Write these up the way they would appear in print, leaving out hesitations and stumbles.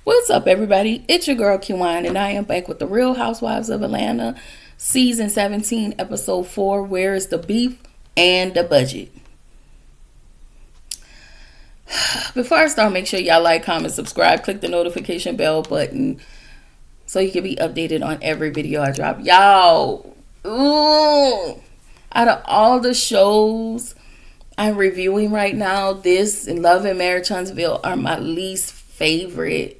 What's up, everybody? It's your girl, Kiwan, and I am back with the Real Housewives of Atlanta, Season 17, Episode 4, Where is the Beef and the Budget? Before I start, make sure y'all like, comment, subscribe, click the notification bell button so you can be updated on every video I drop. Y'all, out of all the shows I'm reviewing right now, this and Love and Marriage Huntsville are my least favorite.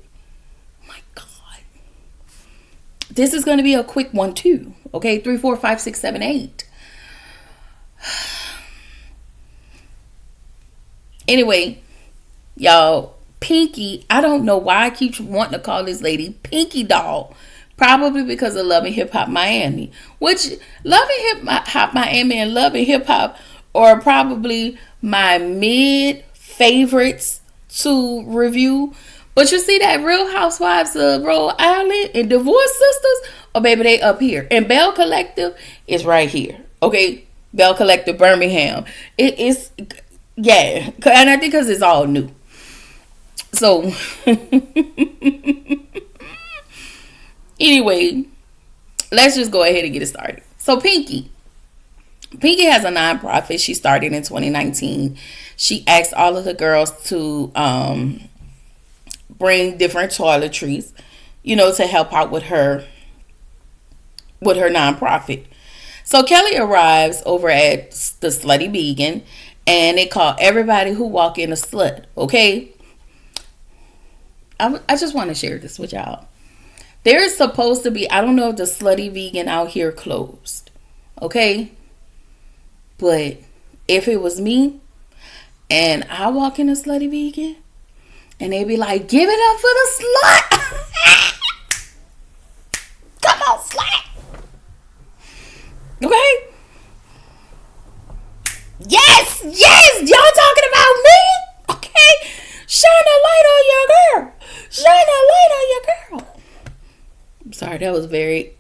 This is going to be a quick one too. Okay, 3, 4, 5, 6, 7, 8. Anyway, y'all, Pinky, I don't know why I keep wanting to call this lady Pinky Doll. Probably because of Love and Hip Hop Miami. Which, Love and Hip Hop Miami and Love and Hip Hop are probably my mid favorites to review. But you see that Real Housewives of Rhode Island and Divorce Sisters? Oh, baby, they up here. And Bell Collective is right here. Okay? Bell Collective, Birmingham. It is, yeah. And I think because it's all new. So, anyway, let's just go ahead and get it started. So, Pinky has a nonprofit she started in 2019. She asked all of the girls to bring different toiletries, to help out with her nonprofit. So Kelly arrives over at the Slutty Vegan, and they call everybody who walk in a slut. Okay, I just want to share this with y'all. There's supposed to be, I don't know if the Slutty Vegan out here closed. Okay, but if it was me and I walk in a Slutty Vegan, and they be like, give it up for the slut. Come on, slut. Okay? Yes. Y'all talking about me? Okay? Shine a light on your girl. Shine a light on your girl. I'm sorry, that was very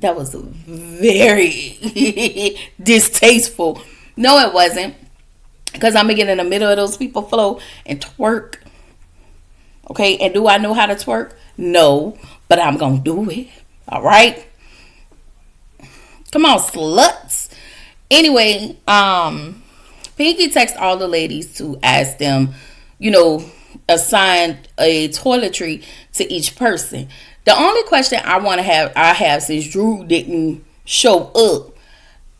distasteful. No, it wasn't. Because I'm going to get in the middle of those people flow and twerk. Okay, and do I know how to twerk? No, but I'm going to do it. All right? Come on, sluts. Anyway, Pinky texted all the ladies to ask them, assign a toiletry to each person. The only question I have since Drew didn't show up,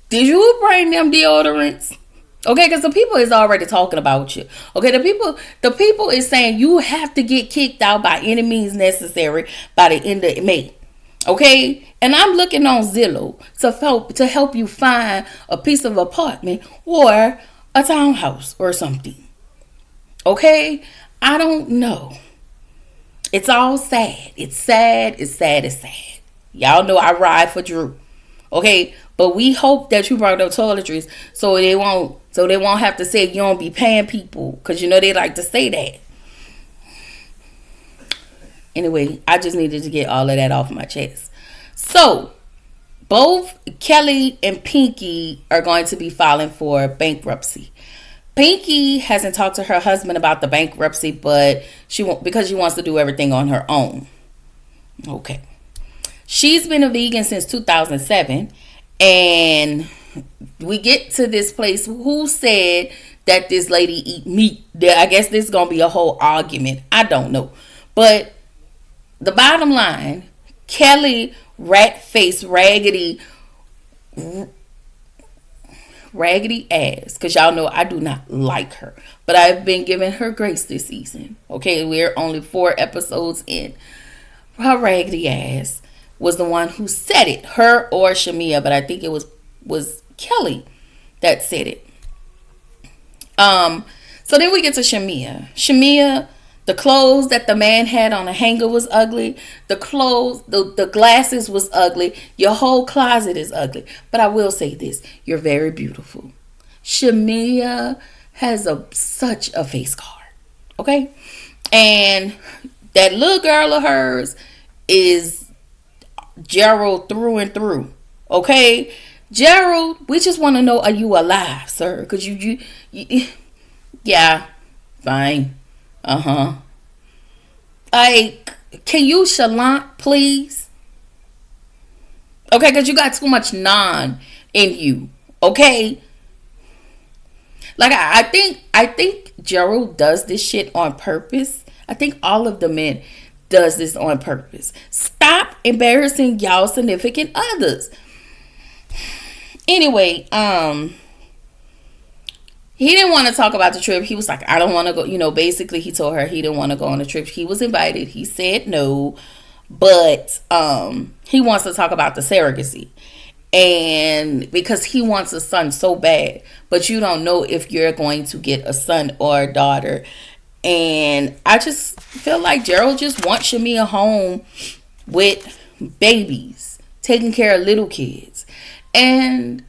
did you bring them deodorants? Okay, because the people is already talking about you. Okay, the people is saying you have to get kicked out by any means necessary by the end of May. Okay, and I'm looking on Zillow to help you find a piece of apartment or a townhouse or something. Okay, I don't know. It's all sad. It's sad. Y'all know I ride for Drew. Okay, but we hope that you brought up toiletries so they won't have to say you don't be paying people, because they like to say that. Anyway, I just needed to get all of that off my chest. So, both Kelly and Pinky are going to be filing for bankruptcy. Pinky hasn't talked to her husband about the bankruptcy, but because she wants to do everything on her own. Okay. She's been a vegan since 2007, and we get to this place. Who said that this lady eat meat? I guess this is going to be a whole argument. I don't know. But the bottom line, Kelly rat-faced raggedy ass, because y'all know I do not like her, but I've been giving her grace this season. Okay, we're only 4 episodes in. Her raggedy ass was the one who said it, her or Shamia, but I think it was Kelly that said it. So then we get to Shamia, the clothes that the man had on the hanger was ugly. The clothes, the glasses was ugly. Your whole closet is ugly. But I will say this, you're very beautiful. Shamia has such a face card. Okay? And that little girl of hers is Gerald through and through. Okay? Gerald, we just want to know, are you alive, sir? Because you yeah, fine. Like, Can you chalant, please? Okay, because you got too much non in you. Okay, like I think Gerald does this shit on purpose. I think all of the men does this on purpose. Stop embarrassing y'all significant others. Anyway, he didn't want to talk about the trip. He was like, I don't want to go. Basically he told her he didn't want to go on the trip. He was invited. He said no, but he wants to talk about the surrogacy. And because he wants a son so bad, but you don't know if you're going to get a son or a daughter. And I just feel like Gerald just wants Shamia home with babies, taking care of little kids. And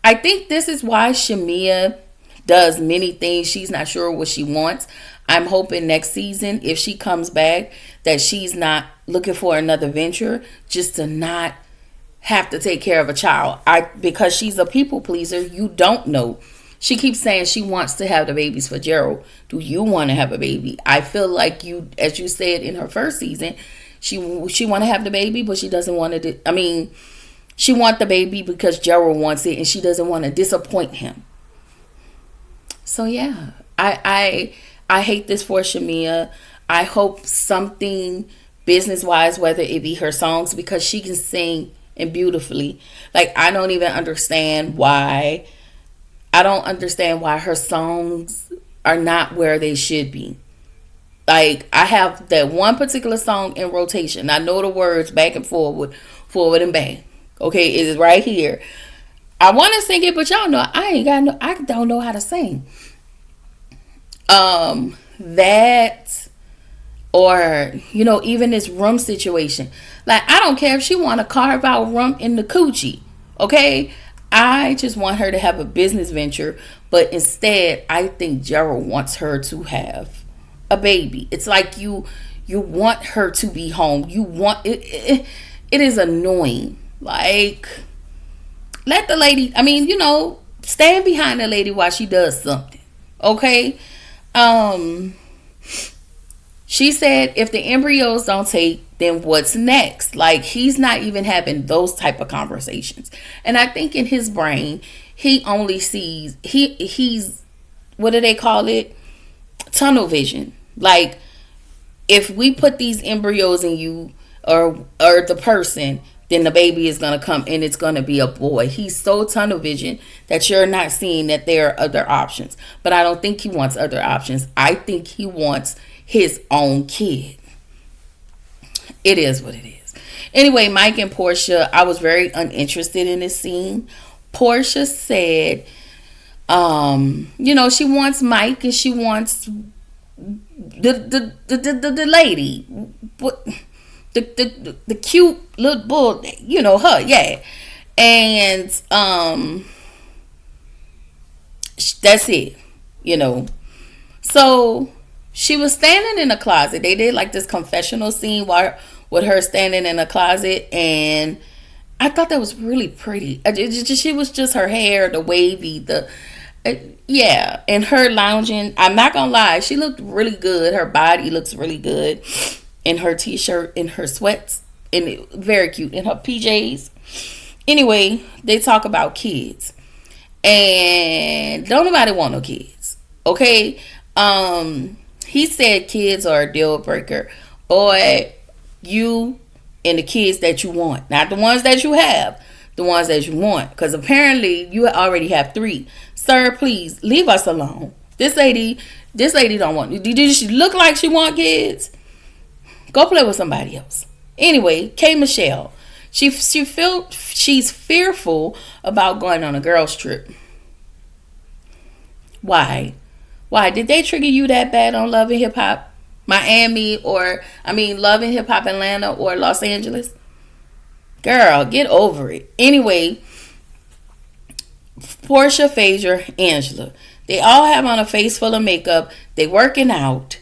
I think this is why Shamia does many things. She's not sure what she wants. I'm hoping next season, if she comes back, that she's not looking for another venture just to not have to take care of a child. Because she's a people pleaser, you don't know. She keeps saying she wants to have the babies for Gerald. Do you want to have a baby? I feel like you, as you said in her first season, she want to have the baby, but she doesn't want to. She wants the baby because Gerald wants it, and she doesn't want to disappoint him. So yeah, I hate this for Shamia. I hope something business wise, whether it be her songs, because she can sing and beautifully. Like I don't understand why her songs are not where they should be. Like I have that one particular song in rotation. I know the words back and forward and back. Okay, it is right here. I want to sing it, but y'all know I don't know how to sing. That, or even this rum situation. Like I don't care if she want to carve out rum in the coochie. Okay, I just want her to have a business venture, but instead I think Gerald wants her to have a baby. It's like you want her to be home. You want it is annoying. Like, let the lady, stand behind the lady while she does something. Okay? She said if the embryos don't take, then what's next? Like, he's not even having those type of conversations. And I think in his brain, he only sees, he's, what do they call it? Tunnel vision. Like, if we put these embryos in you or the person, then the baby is going to come and it's going to be a boy. He's so tunnel vision that you're not seeing that there are other options. But I don't think he wants other options. I think he wants his own kid. It is what it is. Anyway, Mike and Portia, I was very uninterested in this scene. Portia said, she wants Mike and she wants the lady. What? The cute little bull, her, yeah. And that's it, So she was standing in a closet. They did like this confessional scene with her standing in a closet, and I thought that was really pretty. She was just her hair, the wavy, yeah, and her lounging. I'm not gonna lie, she looked really good. Her body looks really good. In her t-shirt, in her sweats, and very cute, in her PJs. Anyway, they talk about kids. And don't nobody want no kids. Okay? He said kids are a deal breaker. Boy, you and the kids that you want. Not the ones that you have. The ones that you want. Because apparently you already have 3. Sir, please, leave us alone. This lady don't want. Did she look like she want kids? Go play with somebody else. Anyway, K. Michelle. She's fearful about going on a girls' trip. Why? Why? Did they trigger you that bad on Love and Hip Hop Miami Love and Hip Hop Atlanta or Los Angeles? Girl, get over it. Anyway, Portia, Phaedra, Angela. They all have on a face full of makeup. They working out.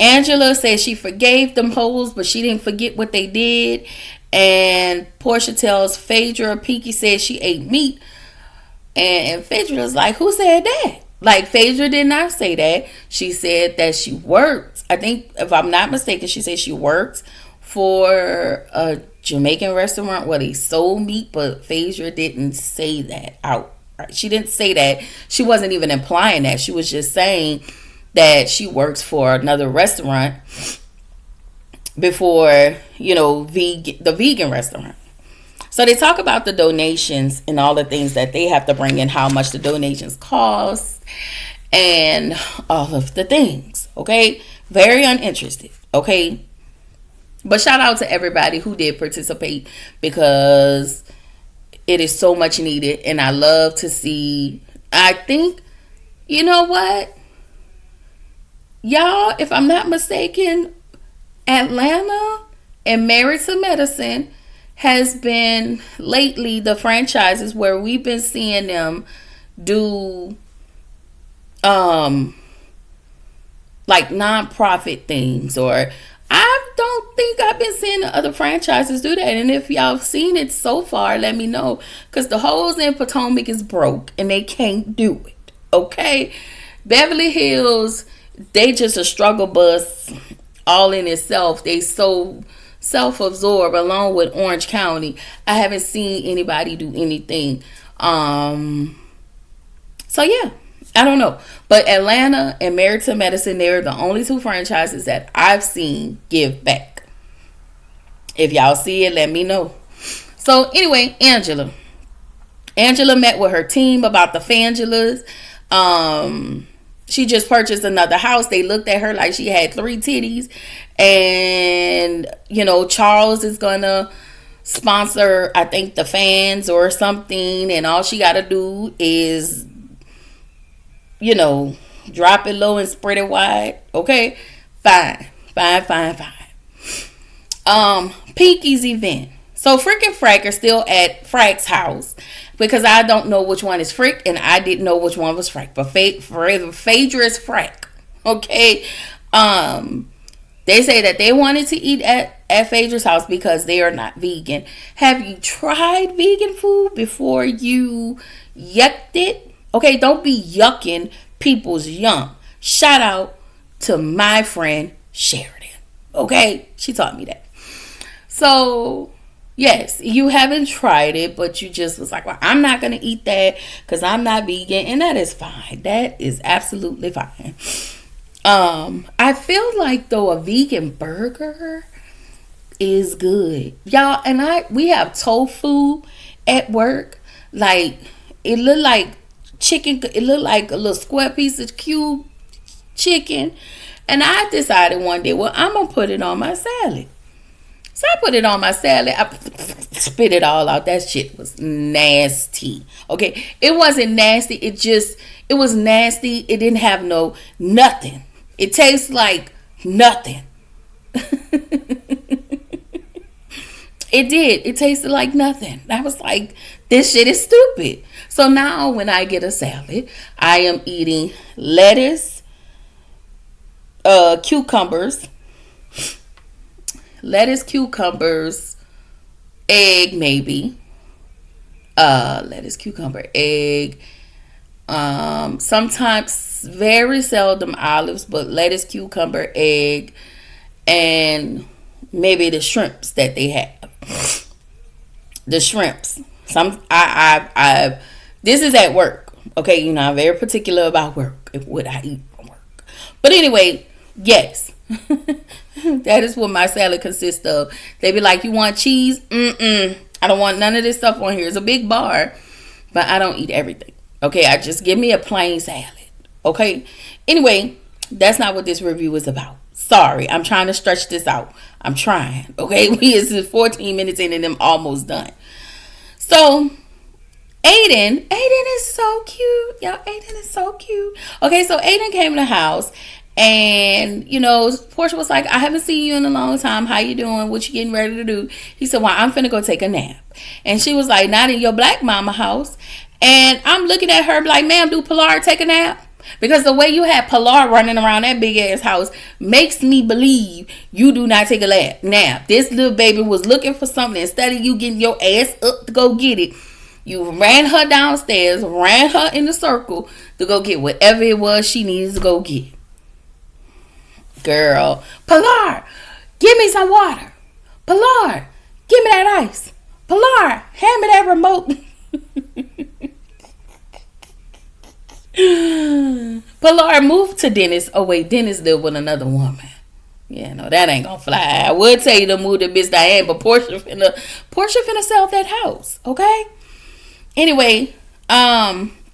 Angela says she forgave them hoes, but she didn't forget what they did. And Portia tells Phaedra, Pinky says she ate meat. And Phaedra's like, who said that? Like, Phaedra did not say that. She said that she worked. I think, if I'm not mistaken, she said she worked for a Jamaican restaurant where they sold meat, but Phaedra didn't say that out. She didn't say that. She wasn't even implying that. She was just saying that she works for another restaurant before, the vegan restaurant. So they talk about the donations and all the things that they have to bring in, how much the donations cost, and all of the things. Okay, very uninterested. Okay, but shout out to everybody who did participate, because it is so much needed, and I love to see. I think, you know what, y'all, if I'm not mistaken, Atlanta and Married to Medicine has been lately the franchises where we've been seeing them do like nonprofit things, or I don't think I've been seeing the other franchises do that. And if y'all seen it so far, let me know, because the hoes in Potomac is broke and they can't do it. Okay, Beverly Hills, they just a struggle bus all in itself. They so self-absorbed, along with Orange County. I haven't seen anybody do anything. So yeah, I don't know. But Atlanta and Married to Medicine, they're the only two franchises that I've seen give back. If y'all see it, let me know. So anyway, Angela met with her team about the Fangelas. She just purchased another house. They looked at her like she had 3 titties. And, Charles is going to sponsor, I think, the fans or something. And all she got to do is, drop it low and spread it wide. Okay? Fine. Pinky's event. So Frick and Frack are still at Frack's house, because I don't know which one is Frick, and I didn't know which one was Frack. But Phaedra is Frack. Okay? They say that they wanted to eat at Phaedra's house because they are not vegan. Have you tried vegan food before you yucked it? Okay, don't be yucking people's yum. Shout out to my friend Sheridan. Okay, she taught me that. So, yes, you haven't tried it, but you just was like, well, I'm not going to eat that because I'm not vegan. And that is fine. That is absolutely fine. I feel like, though, a vegan burger is good. Y'all, and we have tofu at work. Like, it looked like chicken. It looked like a little square piece of cube chicken. And I decided one day, well, I'm going to put it on my salad. So I put it on my salad. I spit it all out. That shit was nasty. Okay. It wasn't nasty. It was nasty. It didn't have nothing. It tastes like nothing. It did. It tasted like nothing. I was like, this shit is stupid. So now when I get a salad, I am eating lettuce, cucumbers, egg maybe. Lettuce, cucumber, egg. Sometimes, very seldom, olives, but lettuce, cucumber, egg, and maybe the shrimps that they have. The shrimps. This is at work. Okay, I'm very particular about work, what I eat from work. But anyway, yes. That is what my salad consists of. They be like, you want cheese? I don't want none of this stuff on here. It's a big bar, but I don't eat everything. Okay, I just give me a plain salad. Okay. Anyway, that's not what this review is about. Sorry, I'm trying to stretch this out. I'm trying. Okay, we is 14 minutes in and I'm almost done. So, Aiden is so cute. Y'all, Aiden is so cute. Okay, so Aiden came to the house. And, Portia was like, I haven't seen you in a long time. How you doing? What you getting ready to do? He said, well, I'm finna go take a nap. And she was like, not in your black mama house. And I'm looking at her like, ma'am, do Pilar take a nap? Because the way you had Pilar running around that big ass house makes me believe you do not take a nap. This little baby was looking for something. Instead of you getting your ass up to go get it, You ran her downstairs, ran her in the circle to go get whatever it was she needed to go get. Girl, Pilar, give me some water. Pilar, give me that ice. Pilar, hand me that remote. Pilar moved to Dennis. Oh wait, Dennis lived with another woman. Yeah, no, that ain't gonna fly. I would tell you to move to Miss Diane, but Portia finna sell that house. Okay. Anyway,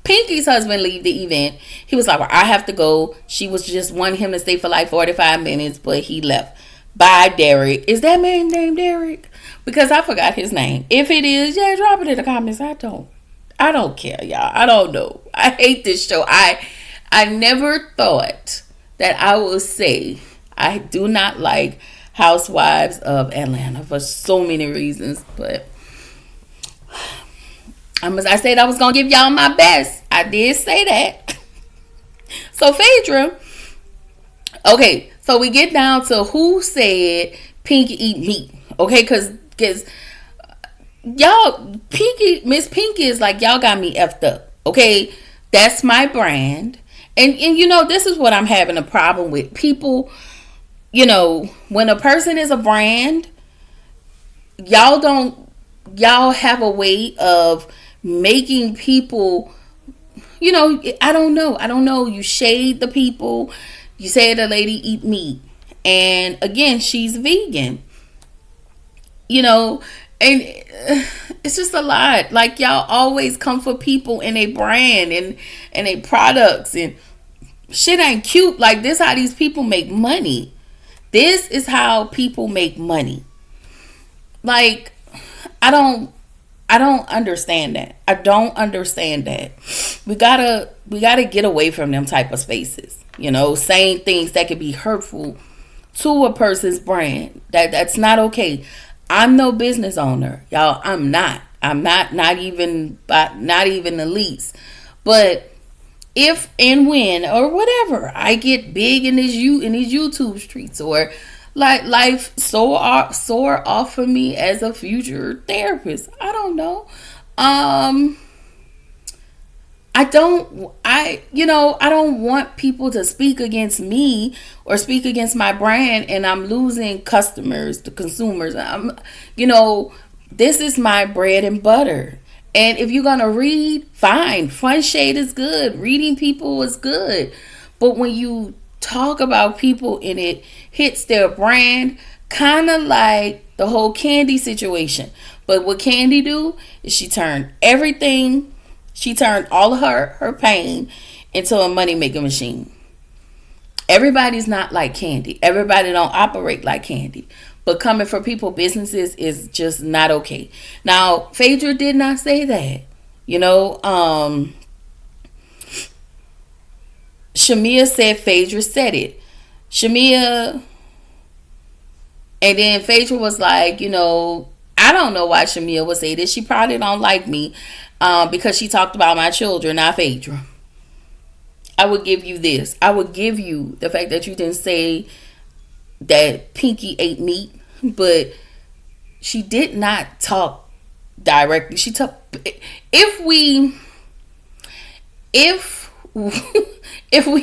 Pinky's husband leave the event. He was like, well, I have to go. She was just wanting him to stay for like 45 minutes, but he left. Bye, Derek. Is that man named Derek? Because I forgot his name. If it is, yeah, drop it in the comments. I don't care, y'all. I don't know. I hate this show. I never thought that I would say I do not like Housewives of Atlanta for so many reasons, but I said I was going to give y'all my best. I did say that. So Phaedra, okay, so we get down to who said Pinky eat meat. Okay, because y'all, Miss Pinky is like, y'all got me effed up. Okay, that's my brand. And you know, this is what I'm having a problem with. People, you know, when a person is a brand, y'all have a way of making people, you know, I don't know. You shade the people. You say the lady eat meat. And again, she's vegan. You know, and it's just a lot. Like, y'all always come for people and a brand and a products, and shit ain't cute. Like, this how these people make money. This is how people make money. Like, I don't understand that. I don't understand that. We gotta get away from them type of spaces. You know, saying things that could be hurtful to a person's brand. That's not okay. I'm no business owner, y'all. I'm not even the least. But if and when or whatever I get big in these YouTube streets, or like life soar off for me as a future therapist, I don't know. I don't want people to speak against me or speak against my brand, and I'm losing customers, the consumers. This is my bread and butter. And if you're going to read, fine. Fun shade is good. Reading people is good. But when you talk about people and it hits their brand, kind of like the whole Candy situation. But what Candy do is she turned all of her pain into a money-making machine. Everybody's not like Candy. Everybody don't operate like Candy. But coming for people businesses is just not okay. Now, Phaedra did not say that. You know, Shamia said Phaedra said it. Shamia, and then Phaedra was like, you know, I don't know why Shamia would say this. She probably don't like me because she talked about my children, not Phaedra. I would give you this. I would give you the fact that you didn't say that Pinky ate meat, but she did not talk directly. She took, if we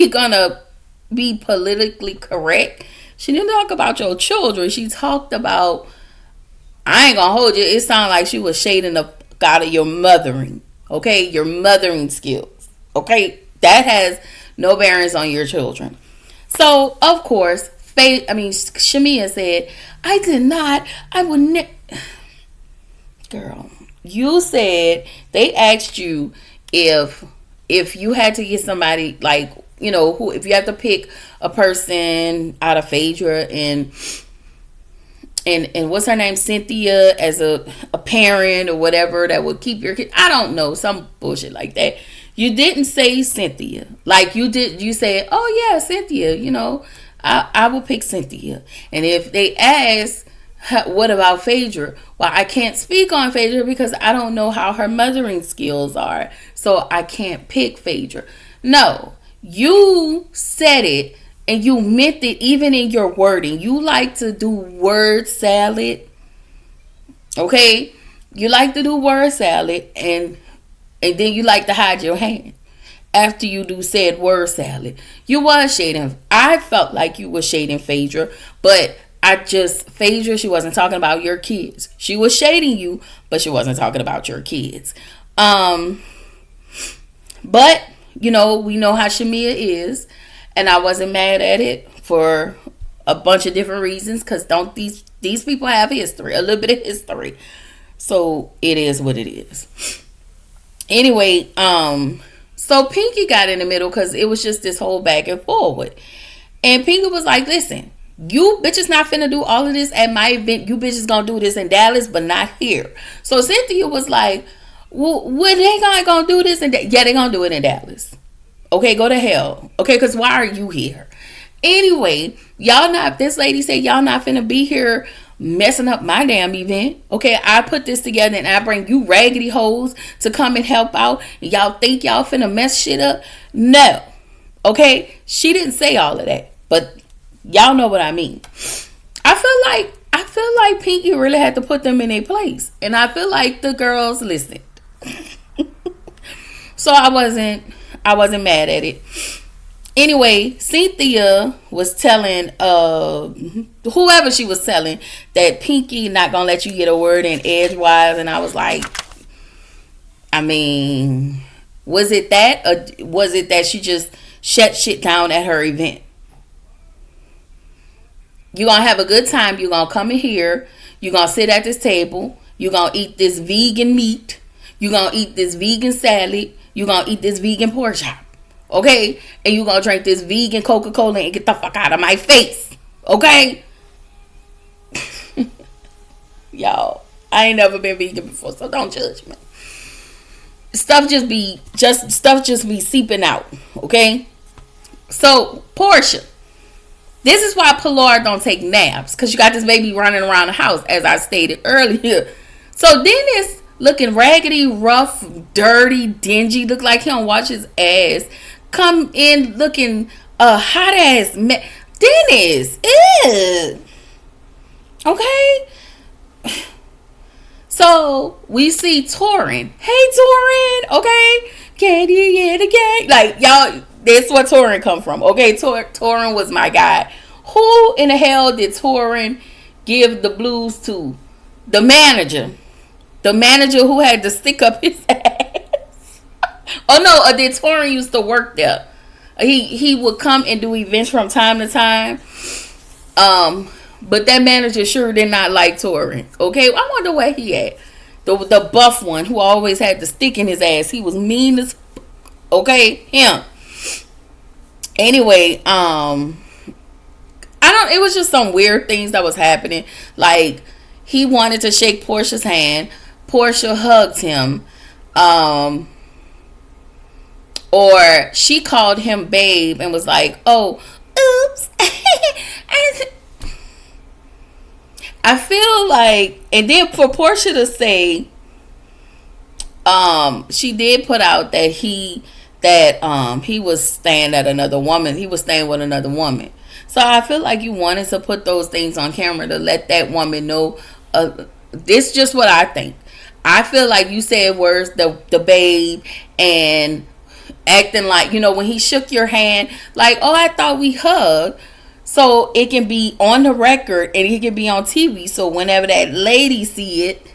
gonna be politically correct, she didn't talk about your children. She talked about, I ain't gonna hold you, it sounded like she was shading the out of your mothering. Okay, your mothering skills. Okay, that has no bearings on your children. So of course, Shamia said, I did not. I would never. Girl, you said they asked you if you had to get somebody, like, you know, who, if you have to pick a person out of Phaedra and what's her name, Cynthia, as a parent or whatever that would keep your kid. I don't know, some bullshit like that. You didn't say Cynthia. Like you did. You said, oh yeah, Cynthia. You know, I will pick Cynthia. And if they ask, what about Phaedra? Well, I can't speak on Phaedra because I don't know how her mothering skills are. So I can't pick Phaedra. No, you said it and you meant it even in your wording. You like to do word salad. Okay? You like to do word salad, and then you like to hide your hand after you do said word salad. You was shading. I felt like you was shading Phaedra, but Phaedra, she wasn't talking about your kids. She was shading you, but she wasn't talking about your kids. But we know how Shamia is, and I wasn't mad at it for a bunch of different reasons. Cause don't these people have history, a little bit of history, so it is what it is. Anyway, so Pinky got in the middle because it was just this whole back and forward, and Pinky was like, "Listen, you bitches not finna do all of this at my event. You bitches gonna do this in Dallas, but not here." So Cynthia was like, "Well, they gonna do this in yeah, they gonna do it in Dallas. Okay, go to hell. Okay, because why are you here? Anyway, this lady said y'all not finna be here messing up my damn event. Okay, I put this together and I bring you raggedy hoes to come and help out, and y'all think y'all finna mess shit up? No. Okay, she didn't say all of that, but y'all know what I mean. I feel like Pinky really had to put them in their place, and I feel like the girls listened. So I wasn't mad at it. Anyway, Cynthia was telling whoever she was telling that Pinky not gonna let you get a word in edgewise, and I was like, I mean, was it that, or was it that she just shut shit down at her event? You're gonna have a good time. You're gonna come in here. You're gonna sit at this table. You're gonna eat this vegan meat. You're gonna eat this vegan salad. You're gonna eat this vegan pork chop. Okay? And you're gonna drink this vegan Coca-Cola and get the fuck out of my face. Okay? Y'all, I ain't never been vegan before, so don't judge me. Stuff just be seeping out. Okay? So, Portia. This is why Pilar don't take naps. Because you got this baby running around the house, as I stated earlier. So Dennis, looking raggedy, rough, dirty, dingy, look like he don't wash his ass, come in looking hot ass Dennis, ew. Okay? So we see Torin. Hey Torin, okay? Can you get a gang? Like, y'all, that's where Torin come from. Okay, Torin was my guy. Who in the hell did Torin give the blues to? The manager. The manager who had to stick up his ass. Oh no, did Torin used to work there? He would come and do events from time to time. But that manager sure did not like Torin. Okay, I wonder where he at. The buff one who always had the stick in his ass. He was mean as okay, him. Anyway, it was just some weird things that was happening. Like, he wanted to shake Portia's hand. Portia hugged him. Or she called him babe and was like, oh, oops. I feel like, and then for Portia to say, she did put out that he was staying at another woman. He was staying with another woman. So I feel like you wanted to put those things on camera to let that woman know. This is just what I think. I feel like you said words, the babe, and acting like, when he shook your hand, like, oh, I thought we hugged. So it can be on the record and it can be on TV. So whenever that lady see it,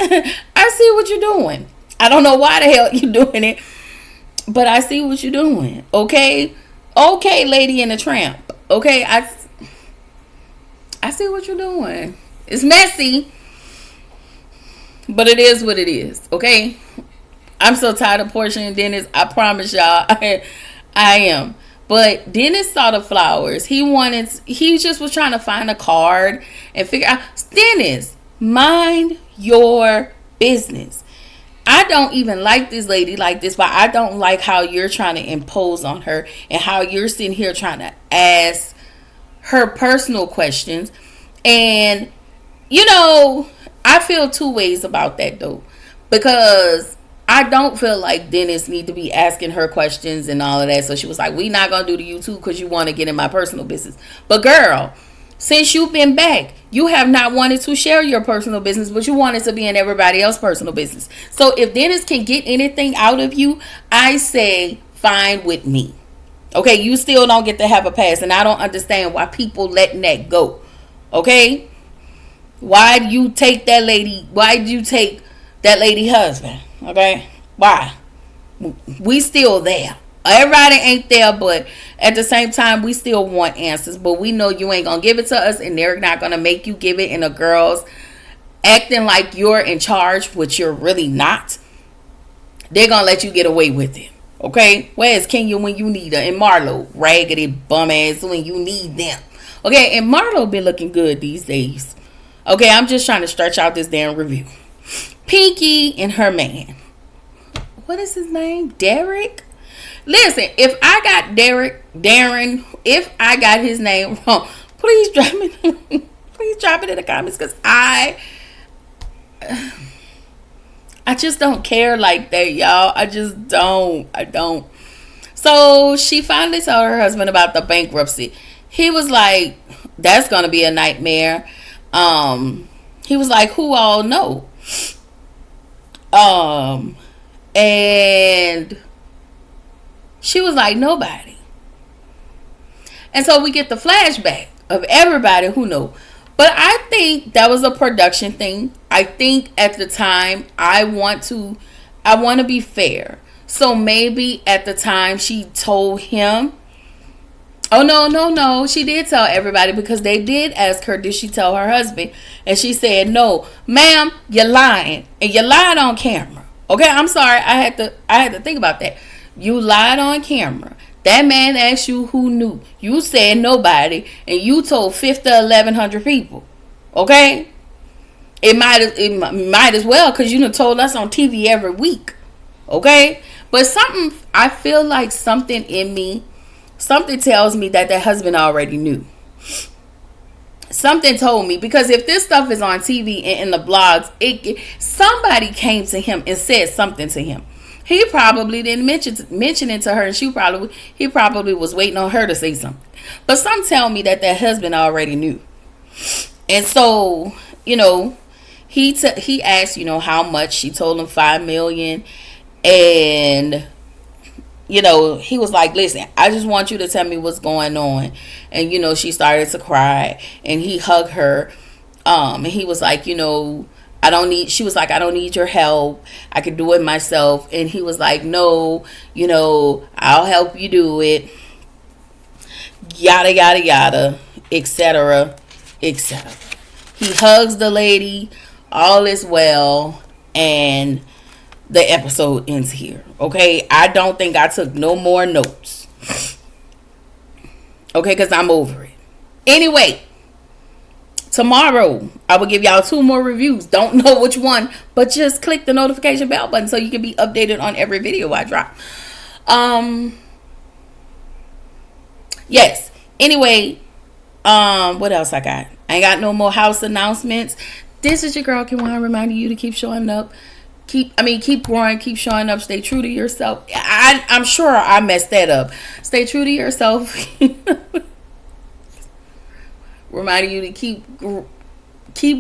I see what you're doing. I don't know why the hell you're doing it, but I see what you're doing. Okay, Lady and the Tramp. Okay, I see what you're doing. It's messy, but it is what it is. Okay, I'm so tired of Portia and Dennis. I promise y'all, I am. But Dennis saw the flowers. He just was trying to find a card and figure out. Dennis, mind your business. I don't even like this lady like this, but I don't like how you're trying to impose on her and how you're sitting here trying to ask her personal questions. And, I feel two ways about that though, because I don't feel like Dennis need to be asking her questions and all of that. So she was like, we not going to do the YouTube because you want to get in my personal business. But girl, Since you've been back, you have not wanted to share your personal business, but you wanted to be in everybody else's personal business. So if Dennis can get anything out of you, I say fine with me. Okay, you still don't get to have a pass, and I don't understand why people letting that go. Okay, why do you take that lady? Why do you take that lady husband? Okay, why? We still there. Everybody ain't there, but at the same time, we still want answers. But we know you ain't gonna give it to us, and they're not gonna make you give it. And the girls acting like you're in charge, which you're really not. They're gonna let you get away with it. Okay, where's Kenya when you need her? And Marlo, raggedy bum ass when you need them. Okay, and Marlo been looking good these days. Okay, I'm just trying to stretch out this damn review. Pinky and her man. What is his name? Derek? Listen, if I got Darren, if I got his name wrong, please drop it in the comments, because I just don't care like that, y'all. I just don't. I don't. So she finally told her husband about the bankruptcy. He was like, that's gonna be a nightmare. He was like, who all know? And she was like, nobody. And so we get the flashback of everybody who know. But I think that was a production thing. I think at the time, I want to be fair. So maybe at the time she told him. Oh, no. She did tell everybody, because they did ask her, did she tell her husband? And she said, no, ma'am, you're lying. And you lied on camera. Okay, I'm sorry. I had to think about that. You lied on camera. That man asked you who knew. You said nobody, and you told 50 to 1,100 people. Okay? It might as well, because you done told us on TV every week. Okay? But I feel like something in me, something tells me that husband already knew. Something told me, because if this stuff is on TV and in the blogs, somebody came to him and said something to him. He probably didn't mention it to her, and he probably was waiting on her to say something. But some tell me that husband already knew. And so, he asked, how much. She told him $5 million, and he was like, listen, I just want you to tell me what's going on. And she started to cry, and he hugged her, and he was like, she was like, I don't need your help. I can do it myself. And he was like, no, I'll help you do it. Yada, yada, yada, etc., etc. He hugs the lady. All is well. And the episode ends here. Okay? I don't think I took no more notes. Okay? Because I'm over it. Anyway. Tomorrow, I will give y'all 2 more reviews. Don't know which one, but just click the notification bell button so you can be updated on every video I drop. Yes. Anyway, what else I got? I ain't got no more house announcements. This is your girl, Kiwan, reminding you to keep showing up. Keep growing, keep showing up. Stay true to yourself. I'm sure I messed that up. Stay true to yourself. Reminding you to keep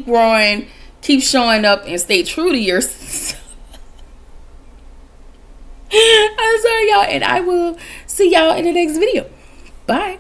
growing, keep showing up, and stay true to yourself. I'm sorry, y'all, and I will see y'all in the next video. Bye.